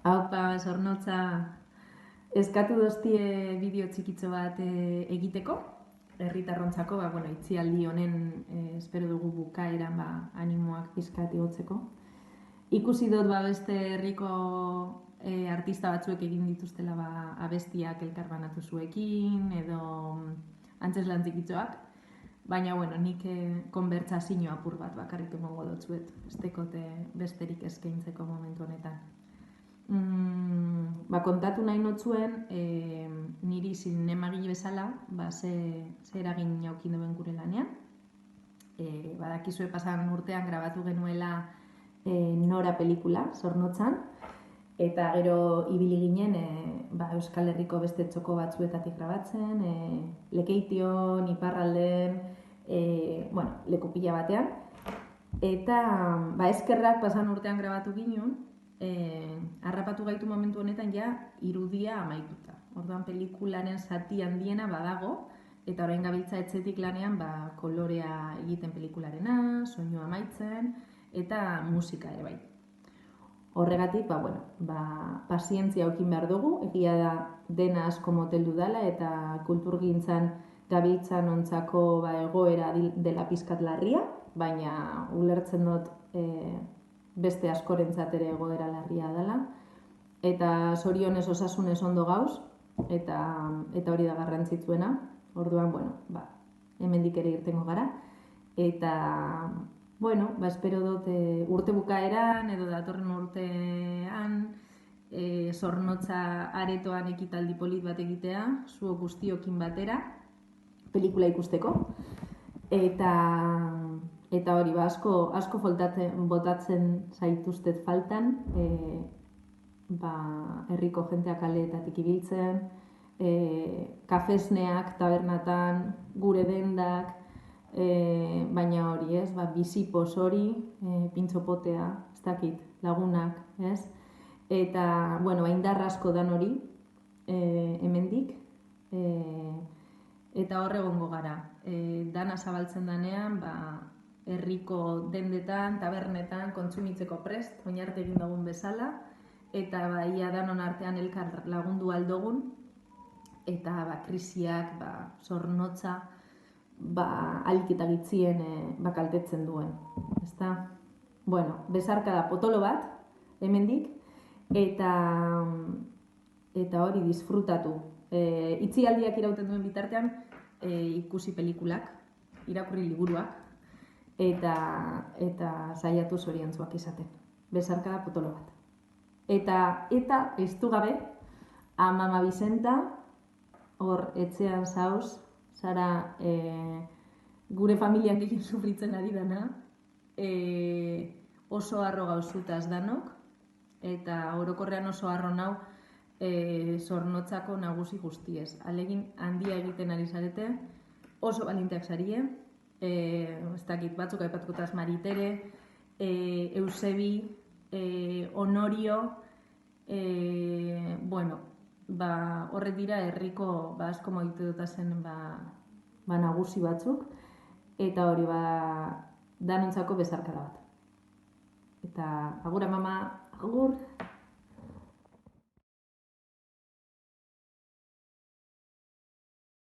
Haupa, Zornotza, eskatu doztie bideo txikitxo bat egiteko, herritarrontzako, itzialdi honen espero dugu bukaeran animoak pizkat igotzeko. Ikusi dut beste herriko artista batzuek egin dituztela abestiak elkarbanatu zuekin, edo antzeslan txikitxoak, baina nik konbertsazio apur bat bakarrik emongo dutzuet, ez dekote besterik eskaintzeko momentu honetan. Kontatu nahi notzuen, niri zinemagile bezala, ze eragin jaukin duen gure lanean. Badakizue pasan urtean grabatu genuela Nora pelikula, Zornotzan, eta gero ibili ginen Euskal Herriko beste txoko batzuetatik grabatzen, Lekeition, Iparralden, leku pila batean. Eta eskerrak pasan urtean grabatu ginen, harrapatu gaitu momentu honetan irudia amaituta. Orduan pelikularen zati handiena badago, eta orain gabiltza etxetik lanean kolorea egiten pelikularena, soinua amaitzen, eta musika ere bai. Horregatik, pazientzia aukin behar dugu, egia da dena asko moteldu dela, eta kulturgintzan gabiltzan ontzako egoera dela pizkat larria, baina ulertzen dut beste askorentzat ere egoera larria dela, eta zorionez osasunez ondo gauz, eta hori da garrantzitsuena. Orduan, hemendik ere irtengo gara, eta espero dut urte bukaeran edo datorren urtean Zornotza aretoan ekitaldi polit bat egitea, zuok guztiokin batera, pelikula ikusteko, eta hori, asko botatzen zaituztet faltan, herriko jenteak kaleetatik ibiltzen, kafesneak, tabernatan, gure dendak, baina hori, bizipoz hori, pintxopotea, ez dakit, lagunak, ez? Eta, indar asko dan hori, hemendik, eta hor egongo gara. Dana zabaltzen danean, herriko dendetan, tabernetan, kontsumitzeko prest, oinarte egin dugun bezala, eta ia danon artean elkar lagundu aldogun, eta krisiak, Zornotza, alik eta gitzien kaltetzen duen. Ezta? Bezarka da potolo bat, hemendik, eta hori disfrutatu. Itzialdiak irauten duen bitartean, ikusi pelikulak, irakurri liburuak, eta saiatu zoriantzuak izaten. Bezarka da potolo bat. Eta eztu gabe, Mama Bizenta, hor etxean zauz, zara gure familian gehien sufritzen ari dana, oso harro gauzutaz danok, eta orokorrean oso harro nau Zornotzako nagusi guztiez. Alegin handia egiten ari zarete, oso balinteak zarie, ez dakit batzuk aipatukotaz Maritere, Eusebi, Honorio, horrek dira herriko asko moitu dutazen nagusi batzuk, eta hori danontzako bezarkada bat. Eta agur, mama, agur!